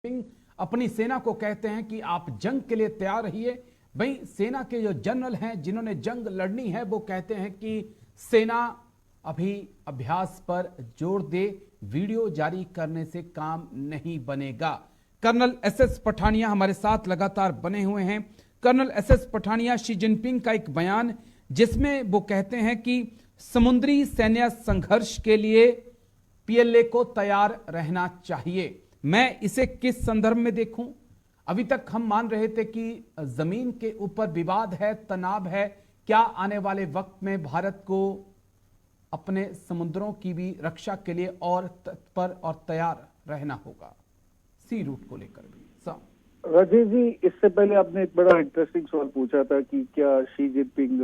Jinping अपनी सेना को कहते हैं कि आप जंग के लिए तैयार रहिए। भाई सेना के जो जनरल हैं जिन्होंने जंग लड़नी है वो कहते हैं कि सेना अभी अभ्यास पर जोर दे, वीडियो जारी करने से काम नहीं बनेगा। कर्नल एसएस पठानिया हमारे साथ लगातार बने हुए हैं। Colonel SS Pathania, Xi Jinping का एक बयान जिसमें वो कहते हैं कि समुद्री सैन्य संघर्ष के लिए पीएलए को तैयार रहना चाहिए। मैं इसे किस संदर्भ में देखूं? अभी तक हम मान रहे थे कि जमीन के ऊपर विवाद है, तनाव है। क्या आने वाले वक्त में भारत को अपने समुद्रों की भी रक्षा के लिए और तत्पर और तैयार रहना होगा, सी रूट को लेकर भी? राजेश जी, इससे पहले आपने एक बड़ा इंटरेस्टिंग सवाल पूछा था कि क्या शी जिनपिंग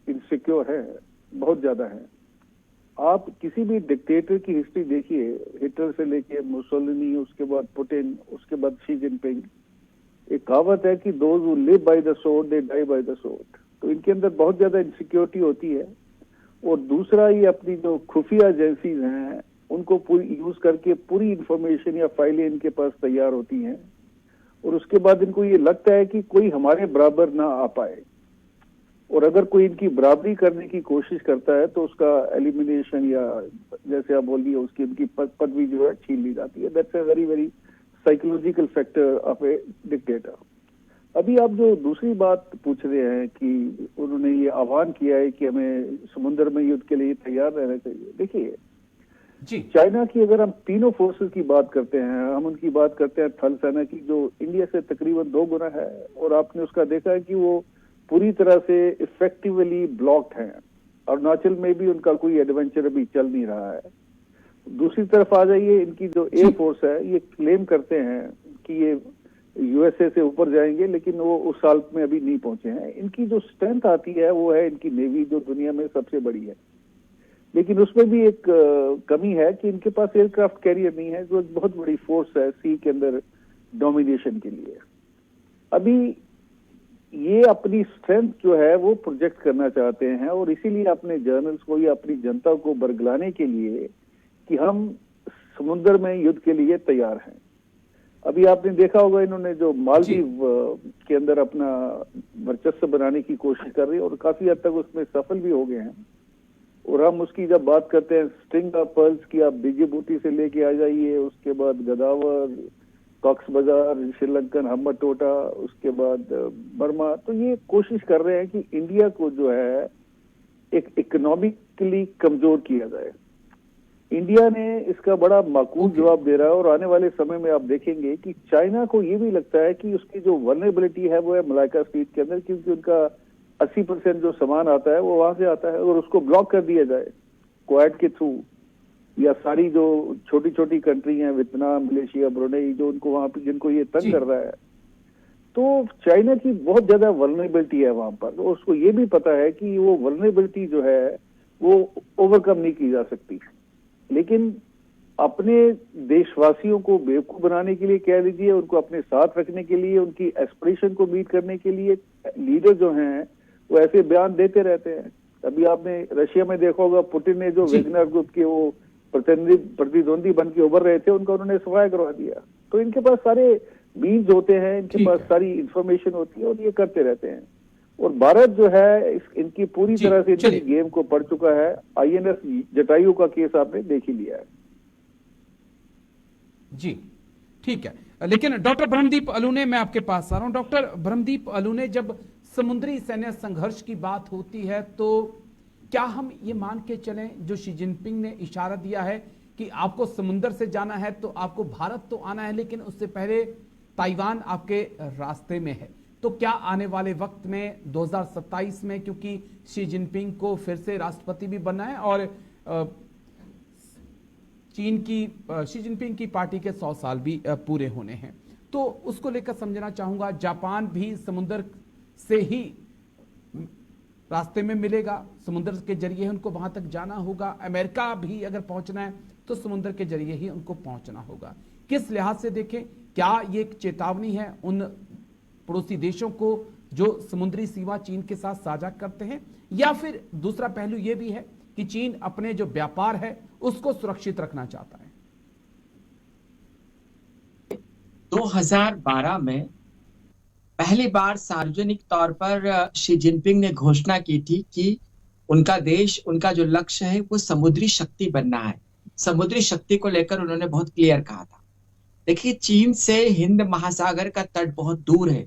इनसिक्योर है? बहुत ज्यादा है। आप किसी भी डिक्टेटर की हिस्ट्री देखिए, हिटलर से लेके मुसोलिनी, उसके बाद पुतिन, उसके बाद शी जिनपिंग। एक कहावत है कि those who live by the sword they die by the sword. तो इनके अंदर बहुत ज्यादा इनसिक्योरिटी होती है। और दूसरा, ये अपनी जो खुफिया एजेंसीज हैं उनको पूरी यूज करके पूरी इंफॉर्मेशन या फाइलें इनके पास तैयार होती हैं, और उसके बाद इनको ये लगता है कि कोई हमारे बराबर ना आ पाए, और अगर कोई इनकी बराबरी करने की कोशिश करता है तो उसका एलिमिनेशन या जैसे आप बोलिए उसकी इनकी पदवी जो है छीन ली जाती है। That's a very very psychological factor of A dictator. अभी आप जो दूसरी बात पूछ रहे हैं कि उन्होंने ये आह्वान किया है कि हमें समुद्र में युद्ध के लिए तैयार रहना चाहिए। देखिए जी, चाइना की अगर हम तीनों फोर्सेस की बात करते हैं, हम उनकी बात करते हैं थल सेना की, जो इंडिया से तकरीबन 2 गुना है, और आपने उसका देखा है कि वो पूरी तरह से इफेक्टिवली ब्लॉक्ड हैं। अरुणाचल में भी उनका कोई एडवेंचर अभी चल नहीं रहा है। दूसरी तरफ आ जाइए, इनकी जो एयर फोर्स है ये क्लेम करते हैं कि ये यूएसए से ऊपर जाएंगे, लेकिन वो उस साल में अभी नहीं पहुंचे हैं। इनकी जो स्ट्रेंथ आती है वो है इनकी नेवी, जो दुनिया में सबसे बड़ी है। लेकिन उसमें भी एक कमी है कि इनके पास एयरक्राफ्ट कैरियर नहीं है, जो एक बहुत बड़ी फोर्स है सी के अंदर डोमिनेशन के लिए। अभी ये अपनी स्ट्रेंथ जो है वो प्रोजेक्ट करना चाहते हैं, और इसीलिए अपने जर्नल्स को या अपनी जनता को बरगलाने के लिए कि हम समुद्र में युद्ध के लिए तैयार हैं। अभी आपने देखा होगा इन्होंने जो मालदीव के अंदर अपना वर्चस्व बनाने की कोशिश कर रही है, और काफी हद तक उसमें सफल भी हो गए हैं। और हम उसकी जब बात करते हैं स्ट्रिंग ऑफ पर्ल्स की, आप डिजिबूटी से लेके आ जाइए, उसके बाद गदावर, कॉक्स बाजार, श्रीलंकन हम्बरटोटा, उसके बाद बर्मा। तो ये कोशिश कर रहे हैं कि इंडिया को जो है एक इकोनॉमिकली कमजोर किया जाए। इंडिया ने इसका बड़ा माकूल जवाब दे रहा है, और आने वाले समय में आप देखेंगे कि चाइना को ये भी लगता है कि उसकी जो वल्नरेबिलिटी है वो है मलाक्का स्ट्रीट के अंदर, क्योंकि उनका 80% जो सामान आता है वो वहां से आता है, और उसको ब्लॉक कर दिया जाए क्वाड के थ्रू, या सारी जो छोटी छोटी कंट्री हैं, वियतनाम, मलेशिया, ब्रुनेई, जो उनको वहां पे जिनको ये तंग कर रहा है। तो चाइना की बहुत ज्यादा वल्नरेबिलिटी है वहां पर, और उसको ये भी पता है कि वो वल्नरेबिलिटी जो है वो ओवरकम नहीं की जा सकती। लेकिन अपने देशवासियों को बेवकूफ बनाने के लिए कह लीजिए, उनको अपने साथ रखने के लिए, उनकी एस्पिरेशन को मीट करने के लिए लीडर जो हैं वो ऐसे बयान देते रहते हैं। अभी आपने रशिया में देखा होगा, पुतिन ने जो वेगनर ग्रुप के वो प्रतिद्वंदी बन के उभर रहे थे, उनका उन्होंने सफाया करवा दिया। तो इनके पास सारे मीन्स होते हैं, इनके पास सारी इंफॉर्मेशन होती है, और ये करते रहते हैं। और भारत जो है इनकी पूरी तरह से इनकी गेम को पढ़ चुका है। आईएनएस जटायु का केस आपने देख ही लिया है। जी ठीक है, लेकिन डॉक्टर ब्रह्मदीप अलूने, मैं आपके पास आ रहा हूं। डॉक्टर ब्रह्मदीप अलूने, जब समुद्री सैन्य संघर्ष की बात होती है तो क्या हम ये मान के चलें, जो शी जिनपिंग ने इशारा दिया है कि आपको समुद्र से जाना है तो आपको भारत तो आना है, लेकिन उससे पहले ताइवान आपके रास्ते में है। तो क्या आने वाले वक्त में 2027 में, क्योंकि शी जिनपिंग को फिर से राष्ट्रपति भी बनना है और चीन की शी जिनपिंग की पार्टी के 100 साल भी पूरे होने हैं, तो उसको लेकर समझना चाहूंगा। जापान भी समुद्र से ही रास्ते में मिलेगा, समुद्र के जरिए उनको वहां तक जाना होगा। अमेरिका भी अगर पहुंचना है तो समुद्र के जरिए ही उनको पहुंचना होगा। किस लिहाज से देखें, क्या ये एक चेतावनी है उन पड़ोसी देशों को जो समुद्री सीमा चीन के साथ साझा करते हैं, या फिर दूसरा पहलू यह भी है कि चीन अपने जो व्यापार है उसको सुरक्षित रखना चाहता है? 2012 में पहली बार सार्वजनिक तौर पर शी जिनपिंग ने घोषणा की थी कि उनका देश, उनका जो लक्ष्य है वो समुद्री शक्ति बनना है। समुद्री शक्ति को लेकर उन्होंने बहुत क्लियर कहा था। देखिए, चीन से हिंद महासागर का तट बहुत दूर है,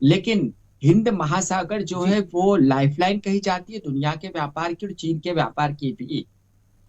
लेकिन हिंद महासागर जो है वो लाइफलाइन कही जाती है दुनिया के व्यापार की और चीन के व्यापार की भी।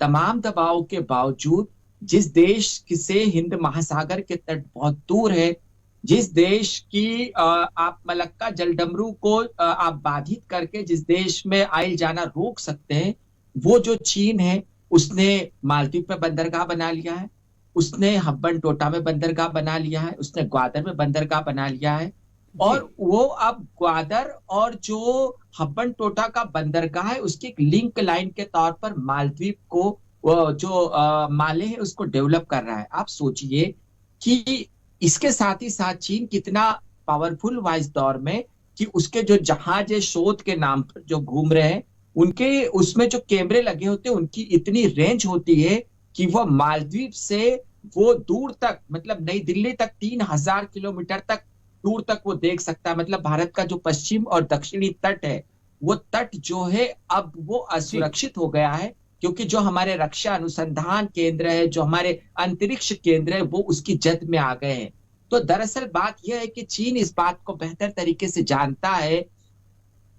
तमाम दबाव के बावजूद जिस देश से हिंद महासागर के तट बहुत दूर है, जिस देश की आप मलक्का जलडमरू को आप बाधित करके जिस देश में आइल जाना रोक सकते हैं, वो जो चीन है, उसने मालदीव में बंदरगाह बना लिया है, उसने हब्बन टोटा में बंदरगाह बना लिया है, उसने ग्वादर में बंदरगाह बना लिया है। और वो अब ग्वादर और जो हब्बन टोटा का बंदरगाह है उसकी एक लिंक लाइन के तौर पर मालदीव को जो माले है उसको डेवलप कर रहा है। आप सोचिए कि इसके साथ ही साथ चीन कितना पावरफुल हुआ इस दौर में कि उसके जो जहाज है शोध के नाम पर जो घूम रहे हैं, उनके उसमें जो कैमरे लगे होते हैं उनकी इतनी रेंज होती है कि वो मालदीव से वो दूर तक, मतलब नई दिल्ली तक 3000 किलोमीटर तक दूर तक वो देख सकता है। मतलब भारत का जो पश्चिम और दक्षिणी तट है, वो तट जो है अब वो असुरक्षित हो गया है, क्योंकि जो हमारे रक्षा अनुसंधान केंद्र है, जो हमारे अंतरिक्ष केंद्र है, वो उसकी जद में आ गए हैं। तो दरअसल बात यह है कि चीन इस बात को बेहतर तरीके से जानता है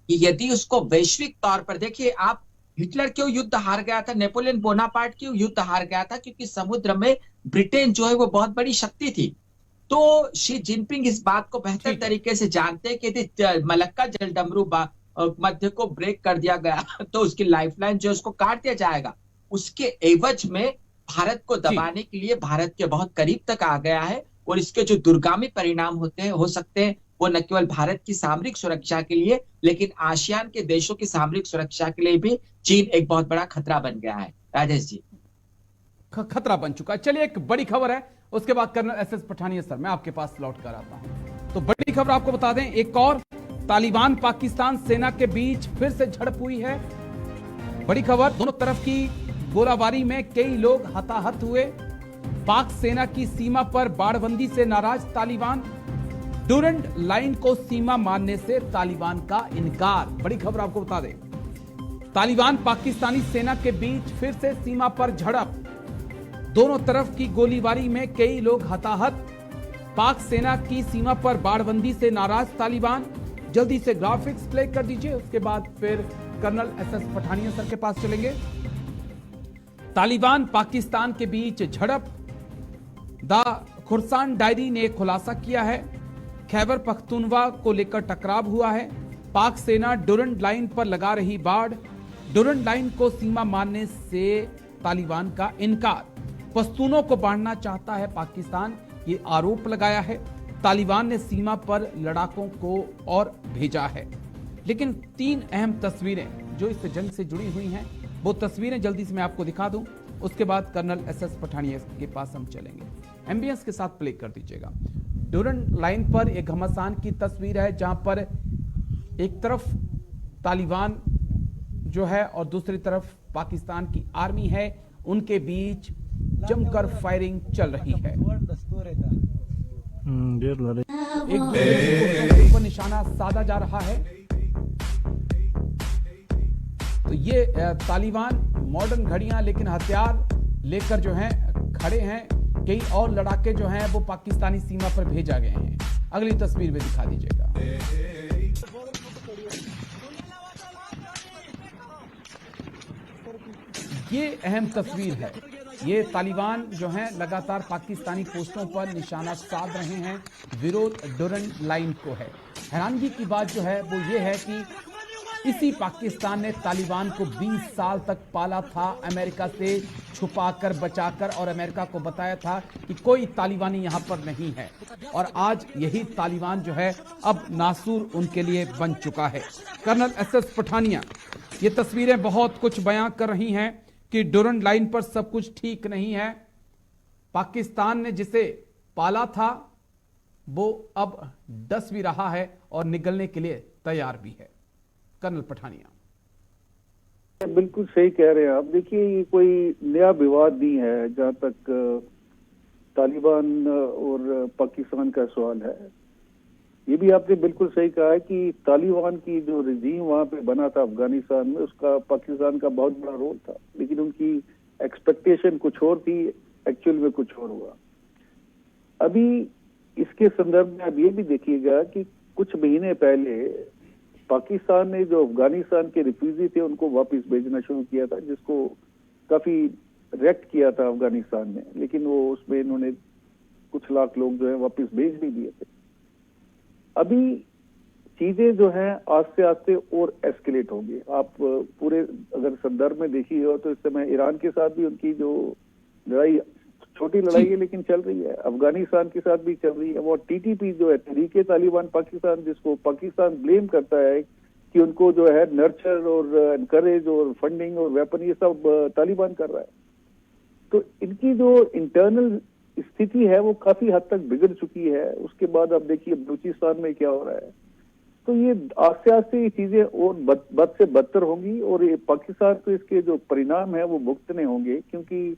कि यदि उसको वैश्विक तौर पर, देखिए आप, हिटलर क्यों युद्ध हार गया था, नेपोलियन बोनापार्ट क्यों युद्ध हार गया था, क्योंकि समुद्र में ब्रिटेन जो है वो बहुत बड़ी शक्ति थी। तो शी जिनपिंग इस बात को बेहतर तरीके से जानते हैं कि यदि मलक्का जलडमरू मध्य को ब्रेक कर दिया गया तो उसकी लाइफलाइन जो उसको काट दिया जाएगा। उसके एवज में भारत को दबाने के लिए भारत के बहुत करीब तक आ गया है, और इसके जो दुर्गामी परिणाम होते हैं, हो सकते हैं, वो न केवल भारत की सामरिक सुरक्षा के लिए, लेकिन आसियान के देशों की सामरिक सुरक्षा के लिए भी चीन एक बहुत बड़ा खतरा बन गया है। राजेश जी, खतरा बन चुका है। चलिए, एक बड़ी खबर है, उसके बाद कर्नल एसएस पठानिया सर मैं आपके पास लौट कर आता हूं। तो बड़ी खबर आपको बता दें, एक और तालिबान पाकिस्तान सेना के बीच फिर से झड़प हुई है। बड़ी खबर, दोनों तरफ की गोलाबारी में कई लोग हताहत हुए। पाक सेना की सीमा पर बाड़बंदी से नाराज तालिबान, डूरंड लाइन को सीमा मानने से तालिबान का इनकार। बड़ी खबर आपको बता दें, तालिबान पाकिस्तानी सेना के बीच फिर से सीमा पर झड़प, दोनों तरफ की गोलीबारी में कई लोग हताहत। पाक सेना की सीमा पर बाड़बंदी से नाराज तालिबान। जल्दी से ग्राफिक्स प्ले कर दीजिए, उसके बाद फिर कर्नल एसएस पठानिया सर के पास चलेंगे। तालिबान पाकिस्तान के बीच झड़प, द खुरसान डायरी ने खुलासा किया है। खैबर पख्तूनवा को लेकर टकराव हुआ है। पाक सेना डूरंड लाइन पर लगा रही बाड़, डूरंड लाइन को सीमा मानने से तालिबान का इनकार। पश्तूनों को बांटना चाहता है पाकिस्तान, ये आरोप लगाया है। तालिबान ने सीमा पर लड़ाकों को और भेजा है। लेकिन 3 अहम तस्वीरें जो इस जंग से जुड़ी हुई हैं, वो तस्वीरें जल्दी से मैं आपको दिखा दूं, उसके बाद कर्नल एसएस पठानिया के पास हम चलेंगे। एमबीएस के साथ प्ले कर दीजिएगा। डूरंड लाइन पर एक घमासान की तस्वीर है, जहां पर एक तरफ तालिबान जो है और दूसरी तरफ पाकिस्तान की आर्मी है, उनके बीच जमकर फायरिंग चल रही है। एक दूसरे के ऊपर निशाना साधा जा रहा है। तो ये तालिबान मॉडर्न घड़ियां लेकिन हथियार लेकर जो हैं खड़े हैं। कई और लड़ाके जो हैं वो पाकिस्तानी सीमा पर भेजा गए हैं। अगली तस्वीर में दिखा दीजिएगा। ये अहम तस्वीर है। ये तालिबान जो हैं लगातार पाकिस्तानी पोस्टों पर निशाना साध रहे हैं, विरोध डूरंड लाइन को है। हैरानगी की बात जो है वो ये है कि इसी पाकिस्तान ने तालिबान को 20 साल तक पाला था, अमेरिका से छुपाकर बचाकर, और अमेरिका को बताया था कि कोई तालिबानी यहां पर नहीं है। और आज यही तालिबान जो है अब नासूर उनके लिए बन चुका है। कर्नल एसएस पठानिया, ये तस्वीरें बहुत कुछ बयां कर रही हैं कि डूरंड लाइन पर सब कुछ ठीक नहीं है। पाकिस्तान ने जिसे पाला था वो अब डस भी रहा है और निगलने के लिए तैयार भी है। कर्नल पठानिया, बिल्कुल सही कह रहे हैं आप। देखिए, ये कोई नया विवाद नहीं है। जहां तक तालिबान और पाकिस्तान का सवाल है। ये भी आपने बिल्कुल सही कहा है कि तालिबान की जो रिजीम वहां पे बना था अफगानिस्तान में, उसका पाकिस्तान का बहुत बड़ा रोल था, लेकिन उनकी एक्सपेक्टेशन कुछ और थी, एक्चुअल में कुछ और हुआ। अभी इसके संदर्भ में आप ये भी देखिएगा कि कुछ महीने पहले पाकिस्तान ने जो अफगानिस्तान के रिफ्यूजी थे उनको वापस भेजना शुरू किया था, जिसको काफी रिएक्ट किया था अफगानिस्तान ने, लेकिन वो उसमें इन्होंने कुछ लाख लोग जो है वापस भेज भी दिए थे। अभी चीजें जो हैं आस्ते आस्ते और एस्केलेट होंगी। आप पूरे अगर संदर्भ में देखिए हो तो इस समय ईरान के साथ भी उनकी जो लड़ाई, छोटी लड़ाई है लेकिन चल रही है, अफगानिस्तान के साथ भी चल रही है। वो टीटीपी जो है, तहरीके तालिबान पाकिस्तान, जिसको पाकिस्तान ब्लेम करता है कि उनको जो है नर्चर और एनकरेज और फंडिंग और वेपन ये सब तालिबान कर रहा है। तो इनकी जो इंटरनल स्थिति है वो काफी हद तक बिगड़ चुकी है। उसके बाद आप देखिए बलूचिस्तान में क्या हो रहा है। तो ये आस्ते आस्ते ये चीजें और बद से बदतर होंगी और ये पाकिस्तान को इसके जो परिणाम है वो भुगतने होंगे, क्योंकि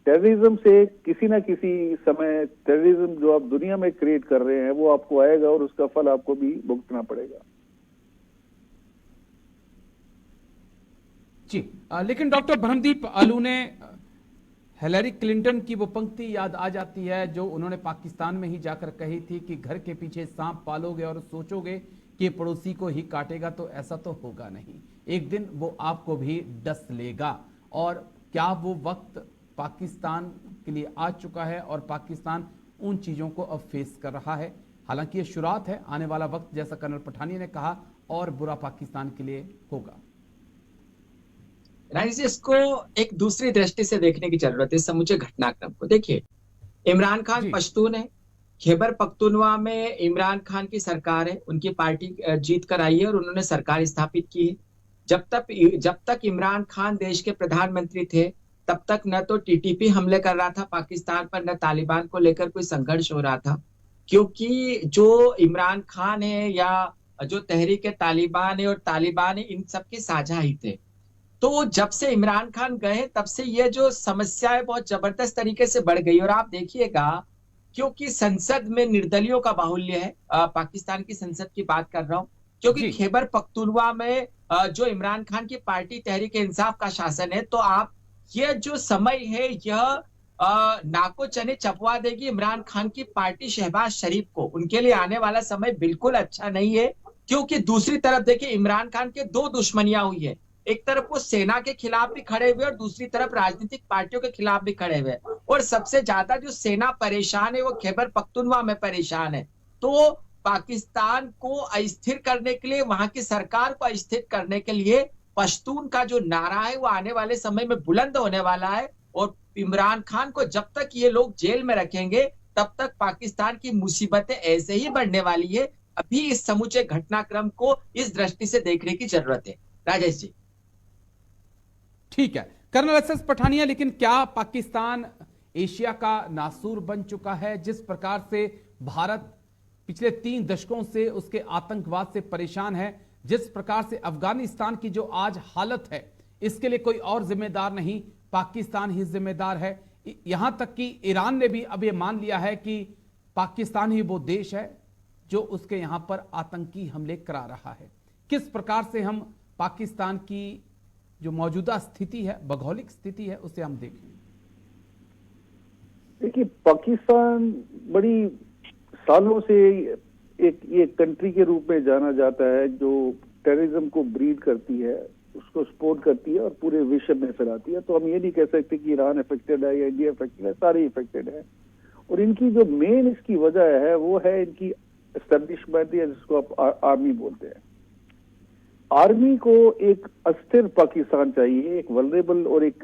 टेररिज्म से किसी ना किसी समय टेररिज्म जो आप दुनिया में क्रिएट कर रहे हैं वो आपको आएगा और उसका फल आपको भी भुगतना पड़ेगा। जी, लेकिन डॉक्टर ब्रह्मदीप आलू ने हिलरी क्लिंटन की वो पंक्ति याद आ जाती है जो उन्होंने पाकिस्तान में ही जाकर कही थी कि घर के पीछे सांप पालोगे और सोचोगे कि पड़ोसी को ही काटेगा, तो ऐसा तो होगा नहीं, एक दिन वो आपको भी डस लेगा। और क्या वो वक्त पाकिस्तान के लिए आ चुका है और पाकिस्तान उन चीजों को अब फेस कर रहा है? हालांकि ये शुरुआत है, आने वाला वक्त जैसा कर्नल पठानिया ने कहा और बुरा पाकिस्तान के लिए होगा। राइस, इसको एक दूसरी दृष्टि से देखने की जरूरत है समूचे घटनाक्रम को। देखिए, इमरान खान पश्तून है, खैबर पख्तूनवा में इमरान खान की सरकार है, उनकी पार्टी जीत कर आई है और उन्होंने सरकार स्थापित की है। जब तक इमरान खान देश के प्रधानमंत्री थे तब तक न तो टीटीपी हमले कर रहा था पाकिस्तान पर, न तालिबान को लेकर कोई संघर्ष हो रहा था, क्योंकि जो इमरान खान है या जो तहरीक तालिबान है और तालिबान है, इन सबके साझा ही थे। तो जब से इमरान खान गए तब से ये जो समस्या है बहुत जबरदस्त तरीके से बढ़ गई। और आप देखिएगा, क्योंकि संसद में निर्दलियों का बाहुल्य है, पाकिस्तान की संसद की बात कर रहा हूं, क्योंकि खैबर पख्तूनवा में जो इमरान खान की पार्टी तहरीक इंसाफ का शासन है, तो आप ये जो समय है यह नाको चने चबवा देगी इमरान खान की पार्टी शहबाज शरीफ को। उनके लिए आने वाला समय बिल्कुल अच्छा नहीं है, क्योंकि दूसरी तरफ देखिए इमरान खान के दो दुश्मनियां हुई है। एक तरफ वो सेना के खिलाफ भी खड़े हुए और दूसरी तरफ राजनीतिक पार्टियों के खिलाफ भी खड़े हुए। और सबसे ज्यादा जो सेना परेशान है वो खैबर पख्तूनवा में परेशान है। तो पाकिस्तान को अस्थिर करने के लिए, वहां की सरकार को अस्थिर करने के लिए पश्तून का जो नारा है वो आने वाले समय में बुलंद होने वाला है। और इमरान खान को जब तक ये लोग जेल में रखेंगे तब तक पाकिस्तान की मुसीबतें ऐसे ही बढ़ने वाली है। अभी इस समूचे घटनाक्रम को इस दृष्टि से देखने की जरूरत है। राजेश जी। ठीक है कर्नल एस.एस. पठानिया, लेकिन क्या पाकिस्तान एशिया का नासूर बन चुका है? जिस प्रकार से भारत पिछले 3 दशकों से उसके आतंकवाद से परेशान है, जिस प्रकार से अफगानिस्तान की जो आज हालत है, इसके लिए कोई और जिम्मेदार नहीं, पाकिस्तान ही जिम्मेदार है। यहां तक कि ईरान ने भी अब यह मान लिया है कि पाकिस्तान ही वो देश है जो उसके यहां पर आतंकी हमले करा रहा है। किस प्रकार से हम पाकिस्तान की जो मौजूदा स्थिति है, भौगोलिक स्थिति है, उसे हम देखें? देखिए, पाकिस्तान बड़ी सालों से एक कंट्री के रूप में जाना जाता है जो टेररिज्म को ब्रीड करती है, उसको सपोर्ट करती है और पूरे विश्व में फैलाती है। तो हम ये नहीं कह सकते कि ईरान अफेक्टेड है या इंडिया अफेक्टेड है, सारे अफेक्टेड है। और इनकी जो मेन इसकी वजह है वो है इनकी एस्टेब्लिशमेंट, या जिसको आप आर्मी बोलते हैं। आर्मी को एक अस्थिर पाकिस्तान चाहिए, एक वल्नरेबल और एक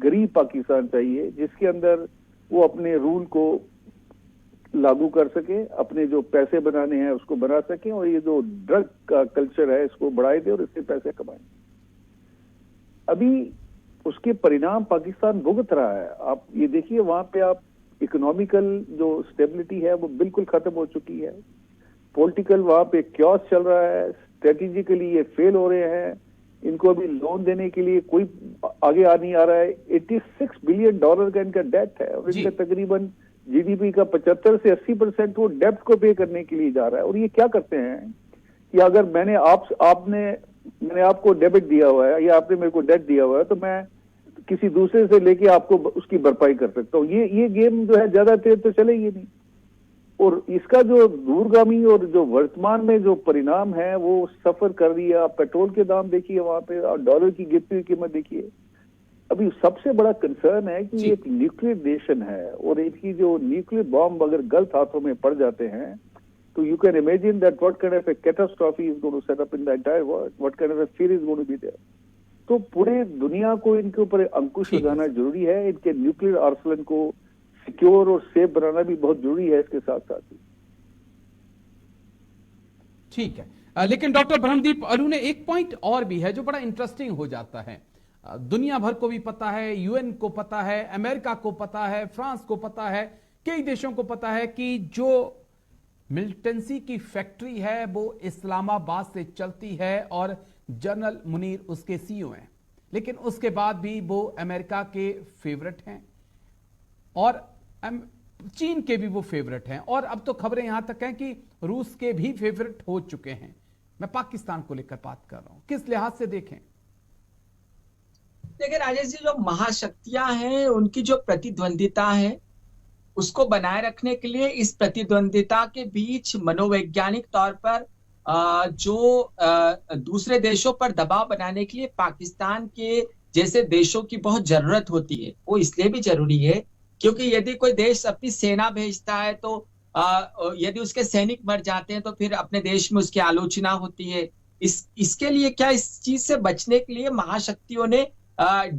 गरीब पाकिस्तान चाहिए, जिसके अंदर वो अपने रूल को लागू कर सके, अपने जो पैसे बनाने हैं उसको बना सके, और ये जो ड्रग का कल्चर है इसको बढ़ाए दे और इससे पैसे कमाए। अभी उसके परिणाम पाकिस्तान भुगत रहा है। आप ये देखिए, वहां पे आप इकोनॉमिकल जो स्टेबिलिटी है वो बिल्कुल खत्म हो चुकी है। पॉलिटिकल वहां पे क्योस चल रहा है, स्ट्रेटेजिकली ये फेल हो रहे हैं। इनको अभी लोन देने के लिए कोई आगे आ नहीं आ रहा है। $86 बिलियन का इनका डेट है और इनका तकरीबन जीडीपी का 75 से 80% वो डेब्ट को पे करने के लिए जा रहा है। और ये क्या करते हैं कि अगर मैंने आपको डेबिट दिया हुआ है या आपने मेरे को डेट दिया हुआ है तो मैं किसी दूसरे से लेके आपको उसकी भरपाई कर सकता हूँ। ये गेम जो है ज्यादा देर तो चलेगी नहीं। और इसका जो दूरगामी और जो वर्तमान में जो परिणाम है वो सफर कर रही है। आप पेट्रोल के दाम देखिए वहां पे, और डॉलर की गिरती हुई कीमत देखिए। अभी सबसे बड़ा कंसर्न है कि एक न्यूक्लियर नेशन है और इसकी जो न्यूक्लियर बॉम्ब अगर गलत हाथों में पड़ जाते हैं तो you can imagine that what kind of a catastrophe is going to set up in the entire world, what kind of a fear is going to be there. तो पूरे दुनिया को इनके ऊपर अंकुश लगाना जरूरी है। इनके न्यूक्लियर आर्सेनल को सिक्योर और सेफ बनाना भी बहुत जरूरी है इसके साथ साथ ही। ठीक है, लेकिन डॉक्टर ब्रह्मदीप अलू ने एक पॉइंट और भी है जो बड़ा इंटरेस्टिंग हो जाता है। दुनिया भर को भी पता है, यूएन को पता है, अमेरिका को पता है, फ्रांस को पता है, कई देशों को पता है कि जो मिलिटेंसी की फैक्ट्री है वो इस्लामाबाद से चलती है और जनरल मुनीर उसके सीईओ हैं। लेकिन उसके बाद भी वो अमेरिका के फेवरेट हैं और चीन के भी वो फेवरेट हैं और अब तो खबरें यहां तक हैं कि रूस के भी फेवरेट हो चुके हैं। मैं पाकिस्तान को लेकर बात कर रहा हूं, किस लिहाज से देखें? देखिए राजेश जी, जो महाशक्तियां हैं उनकी जो प्रतिद्वंदिता है उसको बनाए रखने के लिए इस प्रतिद्वंदिता के बीच मनोवैज्ञानिक तौर पर जो दूसरे देशों पर दबाव बनाने के लिए पाकिस्तान के जैसे देशों की बहुत जरूरत होती है। वो इसलिए भी जरूरी है क्योंकि यदि कोई देश अपनी सेना भेजता है तो यदि उसके सैनिक मर जाते हैं तो फिर अपने देश में उसकी आलोचना होती है। इसके लिए क्या, इस चीज से बचने के लिए महाशक्तियों ने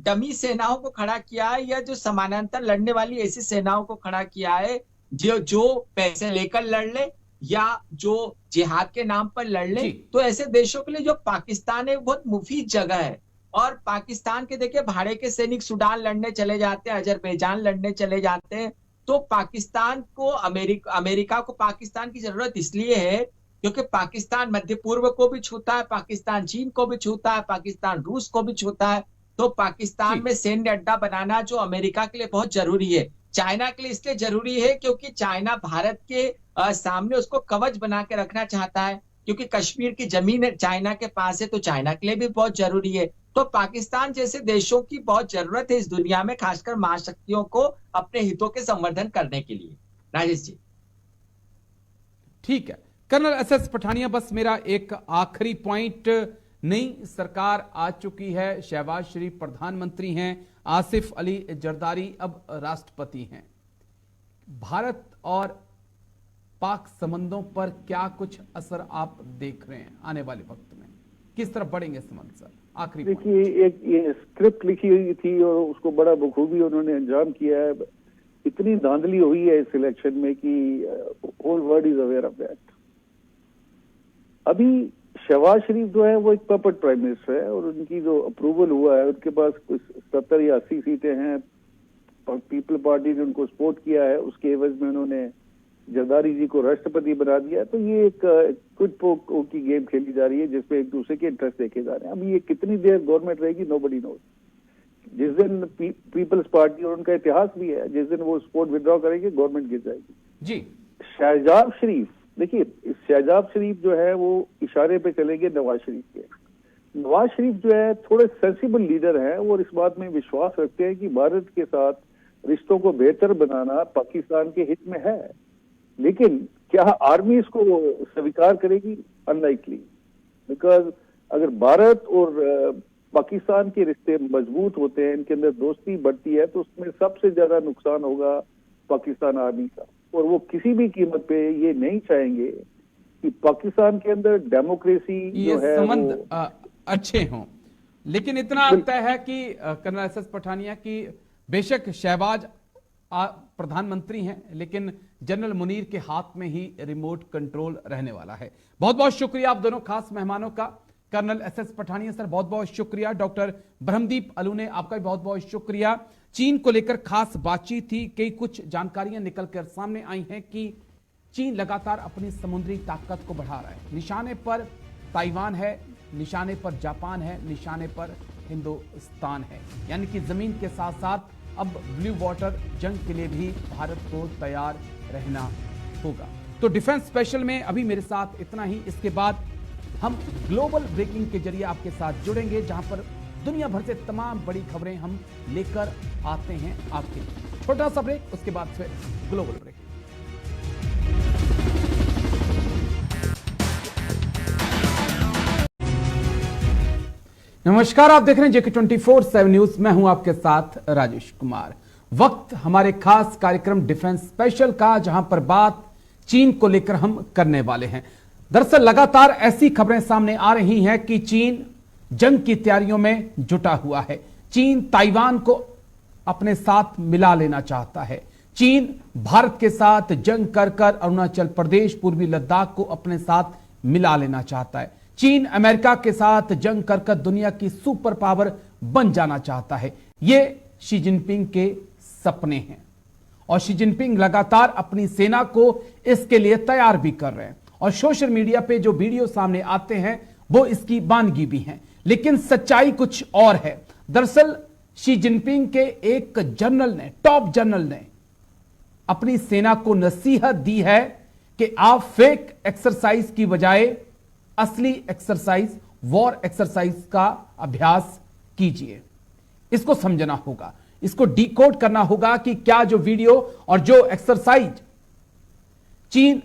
डमी सेनाओं को खड़ा किया है या जो समानांतर लड़ने वाली ऐसी सेनाओं को खड़ा किया है जो पैसे लेकर लड़ ले या जो जिहाद के नाम पर लड़ ले। तो ऐसे देशों के लिए जो पाकिस्तान है बहुत मुफीद जगह है। और पाकिस्तान के देखिए भाड़े के सैनिक सूडान लड़ने चले जाते हैं, अजरबैजान लड़ने चले जाते हैं। तो पाकिस्तान को अमेरिका को पाकिस्तान की जरूरत इसलिए है क्योंकि पाकिस्तान मध्य पूर्व को भी छूता है, पाकिस्तान चीन को भी छूता है, पाकिस्तान रूस को भी छूता है। तो पाकिस्तान में सैन्य अड्डा बनाना जो अमेरिका के लिए बहुत जरूरी है। चाइना के लिए इसलिए जरूरी है क्योंकि चाइना भारत के सामने उसको कवच बना के रखना चाहता है, क्योंकि कश्मीर की जमीन चाइना के पास है, तो चाइना के लिए भी बहुत जरूरी है। तो पाकिस्तान जैसे देशों की बहुत जरूरत है इस दुनिया में, खासकर महाशक्तियों को अपने हितों के संवर्धन करने के लिए। राजेश जी ठीक है। कर्नल एसएस पठानिया, बस मेरा एक आखिरी पॉइंट, नई सरकार आ चुकी है, शहबाज शरीफ प्रधानमंत्री हैं, आसिफ अली जरदारी अब राष्ट्रपति हैं। भारत और पाक संबंधों पर क्या कुछ असर आप देख रहे हैं आने वाले वक्त में? किस तरफ बढ़ेंगे संबंध सर? आखिरी देखिए, एक ये स्क्रिप्ट लिखी हुई थी और उसको बड़ा बखूबी उन्होंने अंजाम किया है। इतनी धांधली हुई है इस इलेक्शन में कि whole world is aware of that. अभी शहबाज शरीफ जो है वो एक पपेट प्राइम मिनिस्टर है और उनकी जो अप्रूवल हुआ है, उनके पास कुछ 70 या 80 सीटें हैं और पीपल पार्टी ने उनको सपोर्ट किया है। उसके एवज में उन्होंने जरदारी जी को राष्ट्रपति बना दिया। तो ये एक क्विड प्रो क्वो की गेम खेली जा रही है जिसपे एक दूसरे के इंटरेस्ट देखे जा रहे हैं। अभी ये कितनी देर गवर्नमेंट रहेगी नोबडी नोज। जिस दिन पीपल्स पार्टी, और उनका इतिहास भी है, जिस दिन वो सपोर्ट विड्रॉ करेंगे गवर्नमेंट गिर जाएगी जी। शहजाद शरीफ, देखिए इस शहजाद शरीफ जो है वो इशारे पे चलेंगे नवाज शरीफ के। नवाज शरीफ जो है थोड़े सेंसिबल लीडर हैं और इस बात में विश्वास रखते हैं कि भारत के साथ रिश्तों को बेहतर बनाना पाकिस्तान के हित में है। लेकिन क्या आर्मी इसको स्वीकार करेगी? अनलाइकली। बिकॉज अगर भारत और पाकिस्तान के रिश्ते मजबूत होते हैं, इनके अंदर दोस्ती बढ़ती है, तो उसमें सबसे ज्यादा नुकसान होगा पाकिस्तान आर्मी का। और वो किसी भी कीमत पे ये नहीं चाहेंगे कि पाकिस्तान के अंदर डेमोक्रेसी जो है संबंध अच्छे हों। लेकिन इतना तय है कि कर्नल एसएस पठानिया की बेशक शहबाज प्रधानमंत्री हैं, लेकिन जनरल मुनीर के हाथ में ही रिमोट कंट्रोल रहने वाला है। बहुत बहुत शुक्रिया आप दोनों खास मेहमानों का। कर्नल एसएस पठानिया सर बहुत बहुत शुक्रिया। डॉक्टर ब्रह्मदीप अलू ने आपका भी बहुत बहुत शुक्रिया। चीन को लेकर खास बातचीत थी। कई कुछ जानकारियां निकलकर सामने आई हैं कि चीन लगातार अपनी समुद्री ताकत को बढ़ा रहा है। निशाने पर ताइवान है, निशाने पर जापान है, निशाने पर हिंदुस्तान है। यानी कि जमीन के साथ साथ अब ब्लू वाटर जंग के लिए भी भारत को तैयार रहना होगा। तो डिफेंस स्पेशल में अभी मेरे साथ इतना ही। इसके बाद हम ग्लोबल ब्रेकिंग के जरिए आपके साथ जुड़ेंगे, जहां पर दुनिया भर से तमाम बड़ी खबरें हम लेकर आते हैं आपके लिए। छोटा सा ब्रेक, उसके बाद फिर ग्लोबल ब्रेकिंग। नमस्कार, आप देख रहे हैं जेके 24/7 न्यूज। मैं हूं आपके साथ राजेश कुमार। वक्त हमारे खास कार्यक्रम डिफेंस स्पेशल का, जहां पर बात चीन को लेकर हम करने वाले हैं। दरअसल लगातार ऐसी खबरें सामने आ रही हैं कि चीन जंग की तैयारियों में जुटा हुआ है। चीन ताइवान को अपने साथ मिला लेना चाहता है। चीन भारत के साथ जंग कर अरुणाचल प्रदेश, पूर्वी लद्दाख को अपने साथ मिला लेना चाहता है। चीन अमेरिका के साथ जंग कर दुनिया की सुपर पावर बन जाना चाहता है। ये शी जिनपिंग के सपने हैं और शी जिनपिंग लगातार अपनी सेना को इसके लिए तैयार भी कर रहे हैं। और सोशल मीडिया पे जो वीडियो सामने आते हैं वो इसकी बानगी भी हैं, लेकिन सच्चाई कुछ और है। दरअसल शी जिनपिंग के एक जनरल ने, टॉप जनरल ने अपनी सेना को नसीहत दी है कि आप फेक एक्सरसाइज की बजाय असली एक्सरसाइज, वॉर एक्सरसाइज का अभ्यास कीजिए। इसको समझना होगा, इसको डिकोड करना होगा कि क्या जो वीडियो और जो एक्सरसाइज चीन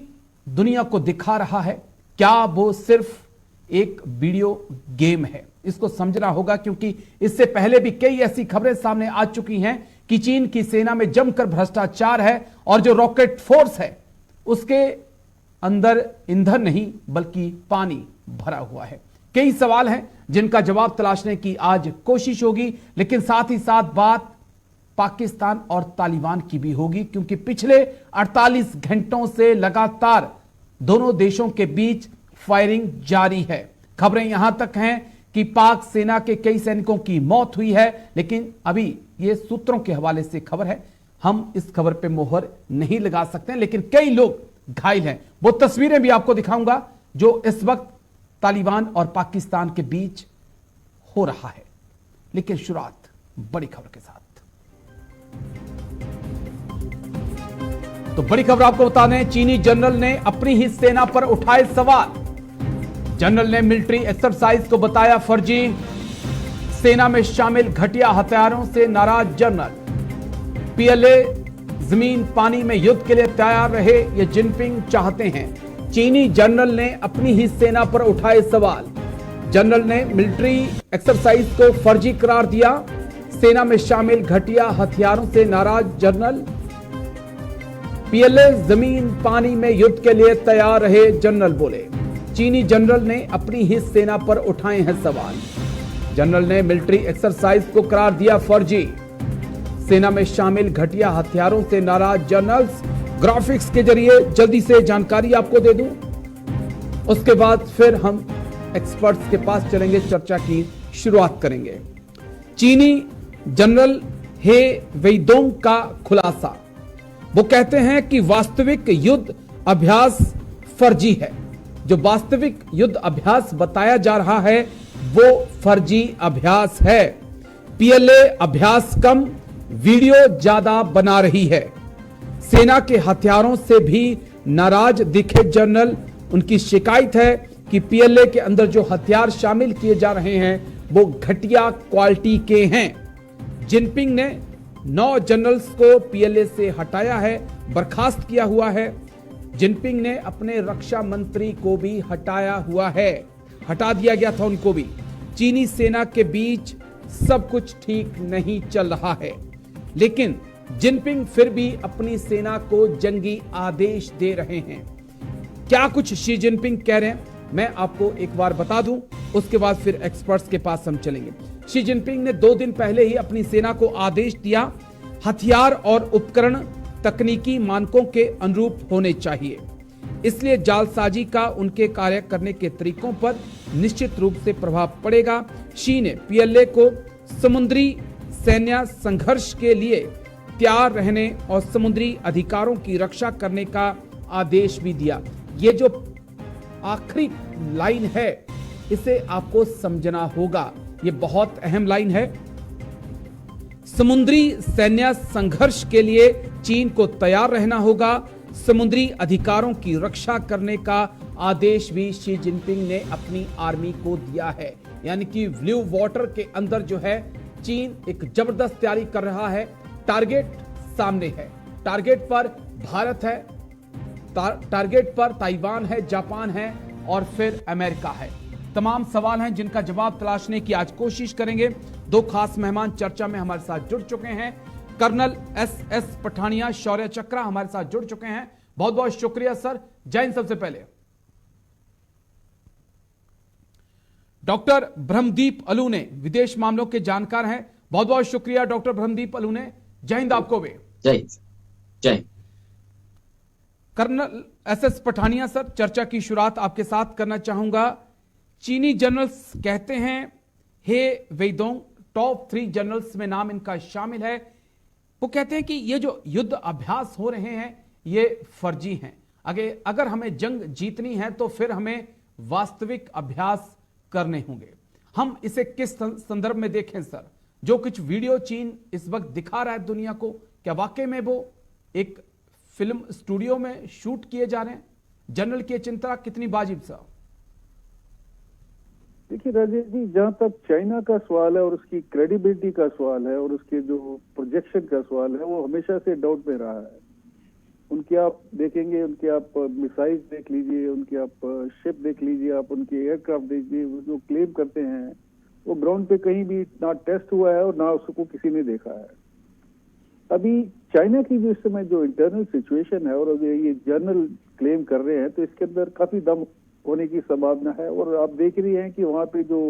दुनिया को दिखा रहा है, क्या वो सिर्फ एक वीडियो गेम है। इसको समझना होगा, क्योंकि इससे पहले भी कई ऐसी खबरें सामने आ चुकी हैं कि चीन की सेना में जमकर भ्रष्टाचार है और जो रॉकेट फोर्स है उसके अंदर ईंधन नहीं बल्कि पानी भरा हुआ है। कई सवाल हैं जिनका जवाब तलाशने की आज कोशिश होगी, लेकिन साथ ही साथ बात पाकिस्तान और तालिबान की भी होगी, क्योंकि पिछले 48 घंटों से लगातार दोनों देशों के बीच फायरिंग जारी है। खबरें यहां तक हैं कि पाक सेना के कई सैनिकों की मौत हुई है, लेकिन अभी ये सूत्रों के हवाले से खबर है, हम इस खबर पे मोहर नहीं लगा सकते हैं। लेकिन कई लोग घायल हैं। वो तस्वीरें भी आपको दिखाऊंगा जो इस वक्त तालिबान और पाकिस्तान के बीच हो रहा है। लेकिन शुरुआत बड़ी खबर के साथ। तो बड़ी खबर आपको बता दें, चीनी जनरल ने अपनी ही सेना पर उठाए सवाल। जनरल ने मिलिट्री एक्सरसाइज को बताया फर्जी। सेना में शामिल घटिया हथियारों से नाराज जनरल। पीएलए जमीन पानी में युद्ध के लिए तैयार रहे, ये जिनपिंग चाहते हैं। चीनी जनरल ने अपनी ही सेना पर उठाए सवाल। जनरल ने मिलिट्री एक्सरसाइज को फर्जी करार दिया। सेना में शामिल घटिया हथियारों से नाराज जनरल। पीएलए जमीन पानी में युद्ध के लिए तैयार रहे, जनरल बोले। चीनी जनरल ने अपनी ही सेना पर उठाए हैं सवाल। जनरल ने मिलिट्री एक्सरसाइज को करार दिया फर्जी। सेना में शामिल घटिया हथियारों से नाराज जनरल्स। ग्राफिक्स के जरिए जल्दी से जानकारी आपको दे दूं, उसके बाद फिर हम एक्सपर्ट्स के पास चलेंगे, चर्चा की शुरुआत करेंगे। चीनी जनरल हे वेइडोंग का खुलासा। वो कहते हैं कि वास्तविक युद्ध अभ्यास फर्जी है। जो वास्तविक युद्ध अभ्यास बताया जा रहा है वो फर्जी अभ्यास है। पीएलए अभ्यास कम, वीडियो ज्यादा बना रही है। सेना के हथियारों से भी नाराज दिखे जनरल। उनकी शिकायत है कि पीएलए के अंदर जो हथियार शामिल किए जा रहे हैं वो घटिया क्वालिटी के हैं। जिनपिंग ने 9 जनरल्स को पीएलए से हटाया है, बर्खास्त किया हुआ है। जिनपिंग ने अपने रक्षा मंत्री को भी हटाया हुआ है, हटा दिया गया था उनको भी। चीनी सेना के बीच सब कुछ ठीक नहीं चल रहा है, लेकिन जिनपिंग फिर भी अपनी सेना को जंगी आदेश दे रहे हैं। क्या कुछ शी जिनपिंग कह रहे हैं मैं आपको एक बार बता दूं, उसके बाद फिर एक्सपर्ट्स के पास हम चलेंगे। शी जिनपिंग ने 2 दिन पहले ही अपनी सेना को आदेश दिया, हथियार और उपकरण तकनीकी मानकों के अनुरूप होने चाहिए, इसलिए जालसाजी का उनके कार्य करने के तरीकों पर निश्चित रूप से प्रभाव पड़ेगा। शी ने पीएलए को समुद्री सैन्य संघर्ष के लिए तैयार रहने और समुद्री अधिकारों की रक्षा करने का आदेश भी दिया। ये जो आखिरी लाइन है इसे आपको समझना होगा। ये बहुत अहम लाइन है। समुद्री सैन्य संघर्ष के लिए चीन को तैयार रहना होगा। समुद्री अधिकारों की रक्षा करने का आदेश भी शी जिनपिंग ने अपनी आर्मी को दिया है। यानी कि ब्लू वाटर के अंदर जो है चीन एक जबरदस्त तैयारी कर रहा है। टारगेट सामने है, टारगेट पर भारत है, टारगेट पर ताइवान है, जापान है और फिर अमेरिका है। तमाम सवाल हैं जिनका जवाब तलाशने की आज कोशिश करेंगे। दो खास मेहमान चर्चा में हमारे साथ जुड़ चुके हैं। कर्नल एस पठानिया शौर्य चक्रा हमारे साथ जुड़ चुके हैं। बहुत बहुत शुक्रिया सर। जय हिंद। सबसे पहले डॉक्टर ब्रह्मदीप अलूने विदेश मामलों के जानकार हैं। बहुत बहुत शुक्रिया डॉक्टर ब्रह्मदीप अलूने। जय हिंद आपको भी। जय जय। कर्नल एस पठानिया सर, चर्चा की शुरुआत आपके साथ करना चाहूंगा। चीनी जनरल्स कहते हैं हे वेइदोंग, टॉप 3 जनरल्स में नाम इनका शामिल है। वो कहते हैं कि ये जो युद्ध अभ्यास हो रहे हैं ये फर्जी हैं। अगर हमें जंग जीतनी है तो फिर हमें वास्तविक अभ्यास करने होंगे। हम इसे किस संदर्भ में देखें सर? जो कुछ वीडियो चीन इस वक्त दिखा रहा है दुनिया को, क्या वाकई में वो एक फिल्म स्टूडियो में शूट किए जा रहे हैं? जनरल की चिंता कितनी वाजिब सर? देखिए राजेश जी, जहां तक चाइना का सवाल है और उसकी क्रेडिबिलिटी का सवाल है और उसके जो प्रोजेक्शन का सवाल है, वो हमेशा से डाउट में रहा है। उनके आप देखेंगे, उनके आप मिसाइल्स देख लीजिए, उनके आप शिप देख लीजिए, आप उनके एयरक्राफ्ट देखिए, जो क्लेम करते हैं वो ग्राउंड पे कहीं भी ना टेस्ट हुआ है और ना उसको किसी ने देखा है। अभी चाइना की जो इस समय जो इंटरनल सिचुएशन है और ये जर्नल क्लेम कर रहे हैं, तो इसके अंदर काफी दम होने की संभावना है। और आप देख रही हैं कि वहां पे जो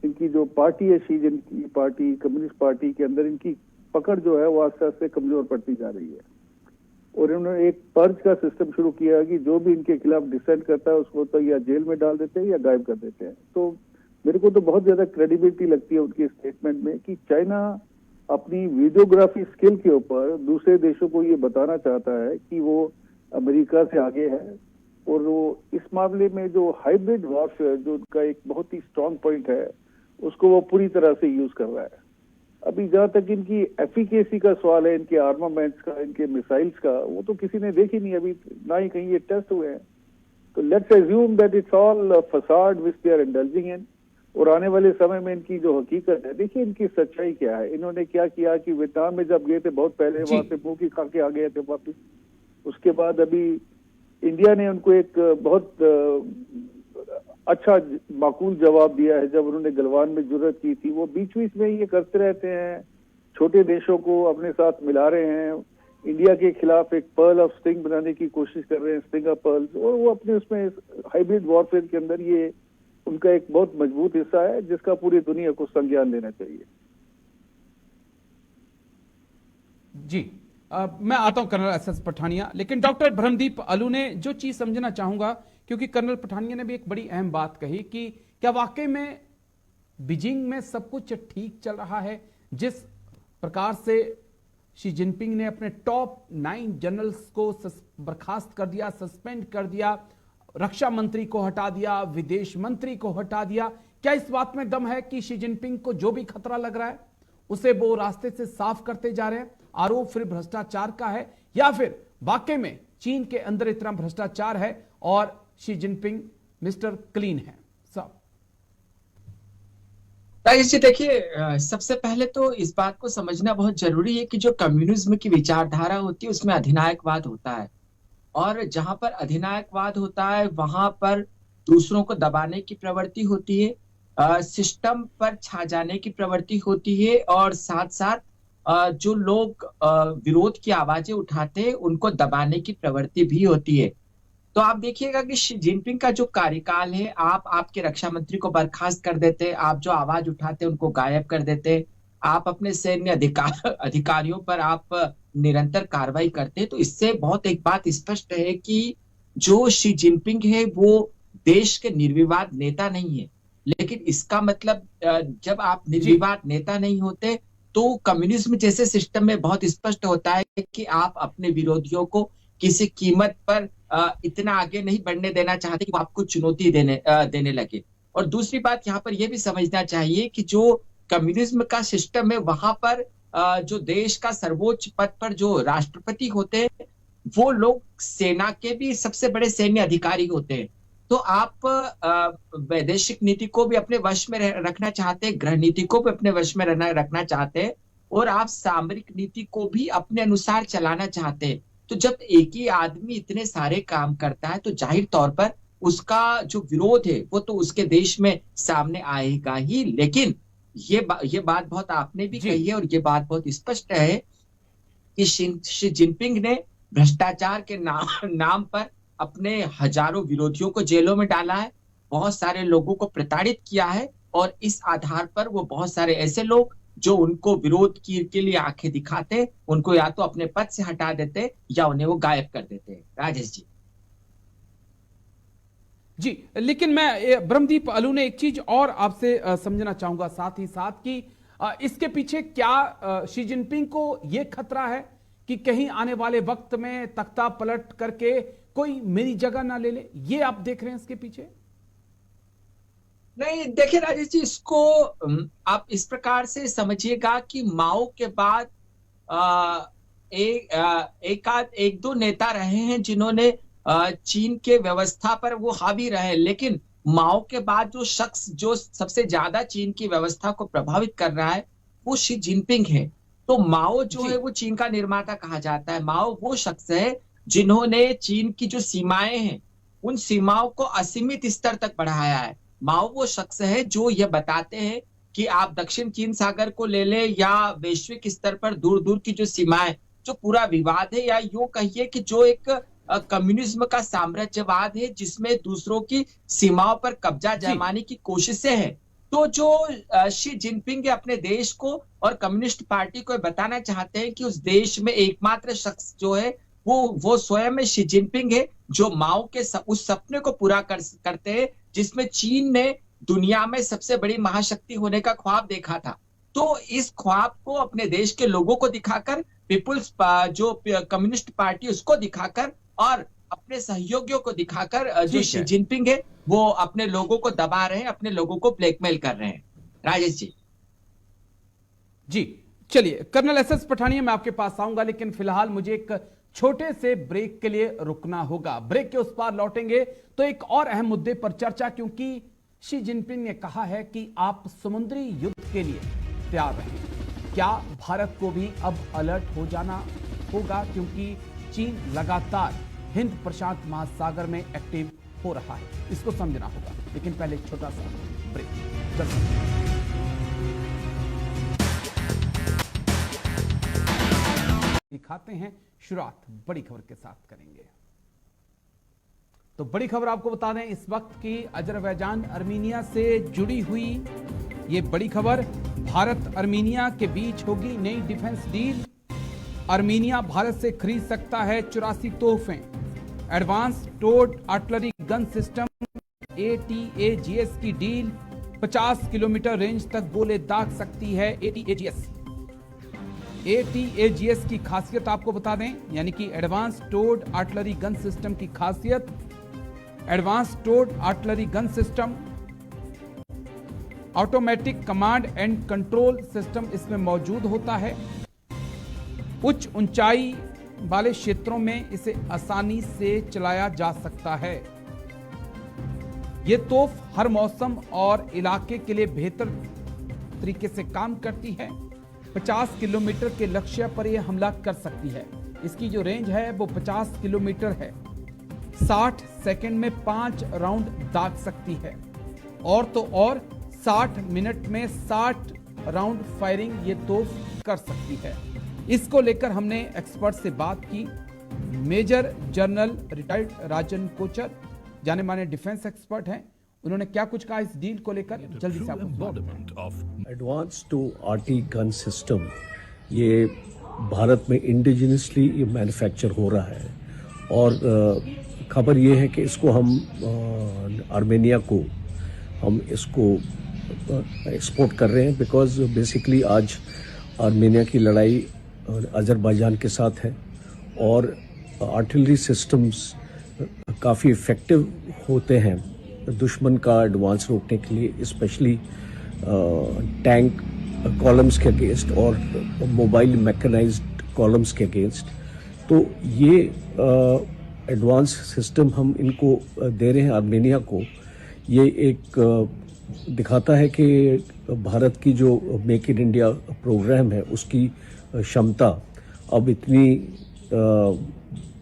इनकी जो पार्टी है, शी जिनकी पार्टी, कम्युनिस्ट पार्टी के अंदर इनकी पकड़ जो है वो आस्ते आस्ते कमजोर पड़ती जा रही है। और इन्होंने एक पर्च का सिस्टम शुरू किया कि जो भी इनके खिलाफ डिसेंट करता है उसको तो या जेल में डाल देते हैं या गायब कर देते हैं। तो मेरे को तो बहुत ज्यादा क्रेडिबिलिटी लगती है उनके स्टेटमेंट में कि चाइना अपनी वीडियोग्राफी स्किल के ऊपर दूसरे देशों को ये बताना चाहता है कि वो अमेरिका से आगे है। और वो इस मामले में जो हाइब्रिड वॉरफेयर, जो उनका एक बहुत ही स्ट्रांग पॉइंट है, उसको वो पूरी तरह से यूज कर रहा है। अभी जहां तक इनकी एफिकेसी का सवाल है, इनके आर्मामेंट्स का, इनके मिसाइल्स का, वो तो किसी ने देखी नहीं अभी, ना ही कहीं ये टेस्ट हुए हैं। तो let's assume that it's all facade which they are indulging in. और आने वाले समय में इनकी जो हकीकत है, देखिए इनकी सच्चाई क्या है। इन्होंने क्या किया कि वियतनाम में जब गए थे बहुत पहले, वहां से मुंह की खा के आ गए थे वापिस। उसके बाद अभी इंडिया ने उनको एक बहुत अच्छा माकूल जवाब दिया है। जब उन्होंने गलवान में जुर्रत की थी, वो बीच बीच में ये करते रहते हैं, छोटे देशों को अपने साथ मिला रहे हैं, इंडिया के खिलाफ एक पर्ल ऑफ स्टिंग बनाने की कोशिश कर रहे हैं, स्टिंग ऑफ पर्ल्स। और वो अपने उसमें हाइब्रिड वॉरफेयर के अंदर ये उनका एक बहुत मजबूत हिस्सा है जिसका पूरी दुनिया को संज्ञान लेना चाहिए। जी मैं आता हूं कर्नल एस पठानिया, लेकिन डॉक्टर ब्रह्मदीप अलू ने जो चीज समझना चाहूंगा, क्योंकि कर्नल पठानिया ने भी एक बड़ी अहम बात कही कि क्या वाकई में बीजिंग में सब कुछ ठीक चल रहा है? जिस प्रकार से शी जिनपिंग ने अपने टॉप 9 जनरल्स को बर्खास्त कर दिया, सस्पेंड कर दिया, रक्षा मंत्री को हटा दिया, विदेश मंत्री को हटा दिया, क्या इस बात में दम है कि शी जिनपिंग को जो भी खतरा लग रहा है उसे वो रास्ते से साफ करते जा रहे हैं? आरोप फिर भ्रष्टाचार का है या फिर वाकई में चीन के अंदर इतना भ्रष्टाचार है और शी जिनपिंग मिस्टर क्लीन है? सब जी देखिए, सबसे पहले तो इस बात को समझना बहुत जरूरी है कि जो कम्युनिज्म की विचारधारा होती है उसमें अधिनायकवाद होता है, और जहां पर अधिनायकवाद होता है वहां पर दूसरों को दबाने की प्रवृत्ति होती है, सिस्टम पर छा जाने की प्रवृत्ति होती है, और साथ साथ जो लोग विरोध की आवाजें उठाते हैं उनको दबाने की प्रवृत्ति भी होती है। तो आप देखिएगा कि शी जिनपिंग का जो कार्यकाल है, आप आपके रक्षा मंत्री को बर्खास्त कर देते, आप जो आवाज उठाते उनको गायब कर देते, आप अपने सैन्य अधिकारियों पर आप निरंतर कार्रवाई करते। तो इससे बहुत एक बात स्पष्ट है कि जो शी जिनपिंग है वो देश के निर्विवाद नेता नहीं है। लेकिन इसका मतलब जब आप निर्विवाद नेता नहीं होते तो कम्युनिज्म जैसे सिस्टम में बहुत स्पष्ट होता है कि आप अपने विरोधियों को किसी कीमत पर इतना आगे नहीं बढ़ने देना चाहते कि वो आपको चुनौती देने लगे। और दूसरी बात यहाँ पर यह भी समझना चाहिए कि जो कम्युनिज्म का सिस्टम है वहां पर जो देश का सर्वोच्च पद पर जो राष्ट्रपति होते हैं वो लोग सेना के भी सबसे बड़े सैन्य अधिकारी होते हैं। तो आप वैदेशिक नीति को भी अपने वश में रखना चाहते हैं, गृह नीति को भी अपने वश में रखना चाहते हैं और आप सामरिक नीति को भी अपने अनुसार चलाना चाहते हैं। तो जब एक ही आदमी इतने सारे काम करता है तो जाहिर तौर पर उसका जो विरोध है वो तो उसके देश में सामने आएगा ही। लेकिन ये बात बहुत आपने भी कही है और ये बात बहुत स्पष्ट है कि शी जिनपिंग ने भ्रष्टाचार के नाम पर अपने हजारों विरोधियों को जेलों में डाला है, बहुत सारे लोगों को प्रताड़ित किया है और इस आधार पर वो बहुत सारे ऐसे लोग जो उनको विरोध के लिए आंखें दिखाते उनको या तो अपने पद से हटा देते या उन्हें वो गायब कर देते। राजेश जी। जी, लेकिन मैं ब्रह्मदीप अलू ने एक चीज और आपसे समझना चाहूंगा साथ ही साथ कि इसके पीछे क्या शी जिनपिंग को यह खतरा है कि कहीं आने वाले वक्त में तख्ता पलट करके कोई मेरी जगह ना ले ले, ये आप देख रहे हैं इसके पीछे? नहीं, देखिए राजेश जी, इसको आप इस प्रकार से समझिएगा कि माओ के बाद एक दो नेता रहे हैं जिन्होंने चीन के व्यवस्था पर वो हावी रहे, लेकिन माओ के बाद जो शख्स जो सबसे ज्यादा चीन की व्यवस्था को प्रभावित कर रहा है वो शी जिनपिंग है। तो माओ जो है वो चीन का निर्माता कहा जाता है। माओ वो शख्स है जिन्होंने चीन की जो सीमाएं हैं उन सीमाओं को असीमित स्तर तक बढ़ाया है। माओ वो शख्स है जो ये बताते हैं कि आप दक्षिण चीन सागर को ले ले या वैश्विक स्तर पर दूर दूर की जो सीमाएं, जो पूरा विवाद है या यूं कहिए कि जो एक कम्युनिज्म का साम्राज्यवाद है जिसमें दूसरों की सीमाओं पर कब्जा जमाने की कोशिशें हैं, तो जो शी जिनपिंग अपने देश को और कम्युनिस्ट पार्टी को बताना चाहते हैं कि उस देश में एकमात्र शख्स जो है वो स्वयं में शी जिनपिंग है जो माओ के उस सपने को पूरा करते हैं जिसमें चीन ने दुनिया में सबसे बड़ी महाशक्ति होने का ख्वाब देखा था। तो इस ख्वाब को अपने देश के लोगों को दिखाकर, पीपुल्स जो कम्युनिस्ट पार्टी उसको दिखाकर और अपने सहयोगियों को दिखाकर जो शी जिनपिंग है वो अपने लोगों को दबा रहे हैं, अपने लोगों को ब्लैकमेल कर रहे हैं। राजेश जी। जी चलिए, कर्नल एस एस पठानिया मैं आपके पास आऊंगा, लेकिन फिलहाल मुझे एक छोटे से ब्रेक के लिए रुकना होगा। ब्रेक के उस पार लौटेंगे तो एक और अहम मुद्दे पर चर्चा, क्योंकि शी जिनपिंग ने कहा है कि आप समुद्री युद्ध के लिए तैयार रहें। क्या भारत को भी अब अलर्ट हो जाना होगा, क्योंकि चीन लगातार हिंद प्रशांत महासागर में एक्टिव हो रहा है? इसको समझना होगा, लेकिन पहले एक छोटा सा ब्रेक। दिखाते हैं, शुरुआत बड़ी खबर के साथ करेंगे। तो बड़ी खबर आपको बता दें इस वक्त की अजरबैजान अर्मीनिया से जुड़ी हुई ये बड़ी खबर। भारत अर्मीनिया के बीच होगी नई डिफेंस डील। अर्मीनिया भारत से खरीद सकता है 84 तोहफे। Advance towed artillery gun system ATAGS की डील। 50 किलोमीटर रेंज तक गोले दाग सकती है ATAGS। ATAGS की खासियत आपको बता दें, यानी कि advance towed artillery gun system की खासियत, advance towed artillery gun system automatic command and control system इसमें मौजूद होता है। उच्च ऊंचाई वाले क्षेत्रों में इसे आसानी से चलाया जा सकता है। यह तोप हर मौसम और इलाके के लिए बेहतर तरीके से काम करती है। 50 किलोमीटर के लक्ष्य पर यह हमला कर सकती है। इसकी जो रेंज है वो 50 किलोमीटर है। 60 सेकंड में 5 राउंड दाग सकती है, और तो और 60 मिनट में 60 राउंड फायरिंग ये तोप कर सकती है। इसको लेकर हमने एक्सपर्ट से बात की। मेजर जनरल रिटायर्ड राजन कोचर जाने माने डिफेंस एक्सपर्ट हैं। उन्होंने क्या कुछ कहा इस डील को लेकर, जल्दी से आपको। Advance towed artillery gun system ये भारत में इंडिजिनसली ये मैन्युफैक्चर हो रहा है, और खबर ये है कि इसको हम आर्मेनिया को हम इसको एक्सपोर्ट कर रहे हैं, बिकॉज बेसिकली आज आर्मेनिया की लड़ाई अजरबैजान के साथ है और आर्टिलरी सिस्टम्स काफ़ी इफ़ेक्टिव होते हैं दुश्मन का एडवांस रोकने के लिए, स्पेशली टैंक कॉलम्स के अगेंस्ट और मोबाइल मैकेनाइज्ड कॉलम्स के अगेंस्ट। तो ये एडवांस सिस्टम हम इनको दे रहे हैं आर्मेनिया को। ये एक दिखाता है कि भारत की जो मेक इन इंडिया प्रोग्राम है उसकी क्षमता अब इतनी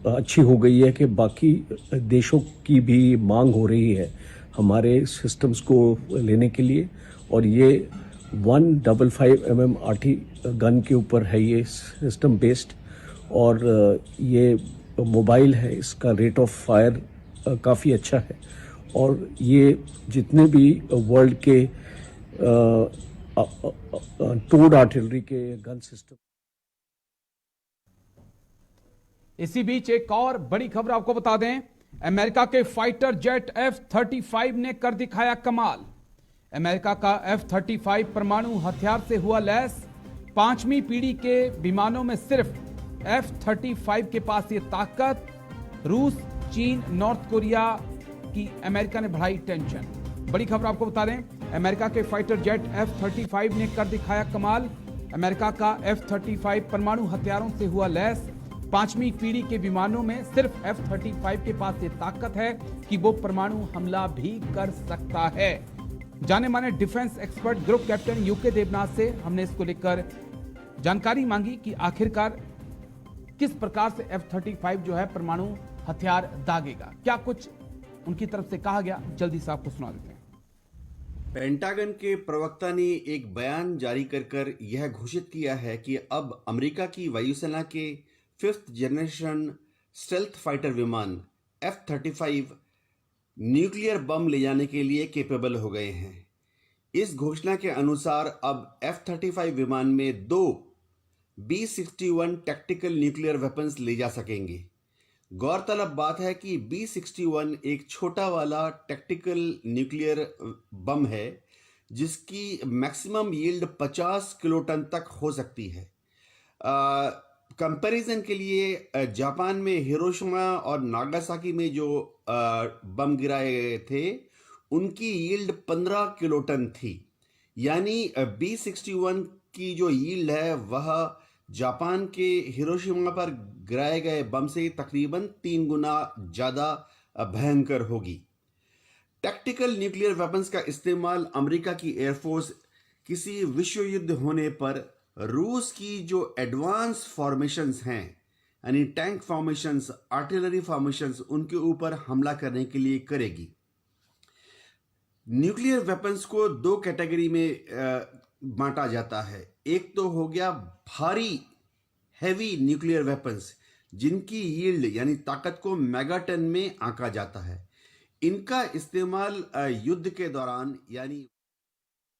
अच्छी हो गई है कि बाकी देशों की भी मांग हो रही है हमारे सिस्टम्स को लेने के लिए। और ये 155 mm RT गन के ऊपर है ये सिस्टम बेस्ड, और ये मोबाइल है, इसका रेट ऑफ फायर काफ़ी अच्छा है। और ये जितने भी वर्ल्ड के टोड आर्टिलरी के गन सिस्टम। इसी बीच एक और बड़ी खबर आपको बता दें, अमेरिका के फाइटर जेट F-35 ने कर दिखाया कमाल। अमेरिका का F-35 परमाणु हथियार से हुआ लैस। 5वीं पीढ़ी के विमानों में सिर्फ F-35 के पास ये ताकत। रूस, चीन, नॉर्थ कोरिया की अमेरिका ने बढ़ाई टेंशन। बड़ी खबर आपको बता दें, अमेरिका के फाइटर जेट F-35 ने कर दिखाया कमाल। अमेरिका का F-35 परमाणु हथियारों से हुआ लैस। 5वीं पीढ़ी के विमानों में सिर्फ F-35 के पास ये ताकत है कि वो परमाणु हमला भी कर सकता है। जाने माने defence expert group captain UK Devnath से हमने इसको लेकर जानकारी मांगी कि आखिरकार किस प्रकार से F-35 जो है परमाणु हथियार दागेगा। क्या कुछ उनकी तरफ से कहा गया, जल्दी से आपको सुना देते हैं। पेंटागन के प्रवक्ता ने एक बयान जारी कर यह घोषित किया है कि अब अमेरिका की वायुसेना के 5th जनरेशन स्टेल्थ फाइटर विमान F-35 न्यूक्लियर बम ले जाने के लिए कैपेबल हो गए हैं। इस घोषणा के अनुसार अब F-35 विमान में 2 B-61 टैक्टिकल न्यूक्लियर वेपन्स ले जा सकेंगे। गौरतलब बात है कि B-61 एक छोटा वाला टैक्टिकल न्यूक्लियर बम है जिसकी मैक्सिमम यील्ड 50 किलोटन तक हो सकती है। कंपैरिजन के लिए जापान में हिरोशिमा और नागासाकी में जो बम गिराए गए थे उनकी यील्ड 15 किलोटन थी। यानी B-61 की जो यील्ड है वह जापान के हिरोशिमा पर गिराए गए बम से तकरीबन 3 गुना ज़्यादा भयंकर होगी। टैक्टिकल न्यूक्लियर वेपन्स का इस्तेमाल अमेरिका की एयरफोर्स किसी विश्व युद्ध होने पर रूस की जो एडवांस फॉर्मेशंस हैं, यानी टैंक फॉर्मेशंस, आर्टिलरी फॉर्मेशंस, उनके ऊपर हमला करने के लिए करेगी। न्यूक्लियर वेपन्स को 2 कैटेगरी में बांटा जाता है। एक तो हो गया भारी हैवी न्यूक्लियर वेपन्स जिनकी यील्ड यानी ताकत को मेगाटन में आंका जाता है। इनका इस्तेमाल युद्ध के दौरान यानी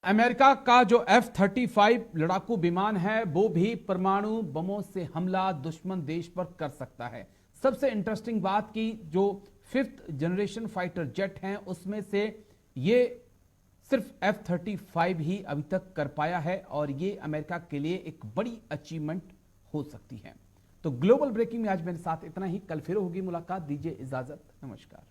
अमेरिका का जो F-35 लड़ाकू विमान है वो भी परमाणु बमों से हमला दुश्मन देश पर कर सकता है। सबसे इंटरेस्टिंग बात की जो 5th जनरेशन फाइटर जेट हैं उसमें से ये सिर्फ F-35 ही अभी तक कर पाया है और ये अमेरिका के लिए एक बड़ी अचीवमेंट हो सकती है। तो ग्लोबल ब्रेकिंग में आज मेरे साथ इतना ही। कल फिर होगी मुलाकात। दीजिए इजाजत, नमस्कार।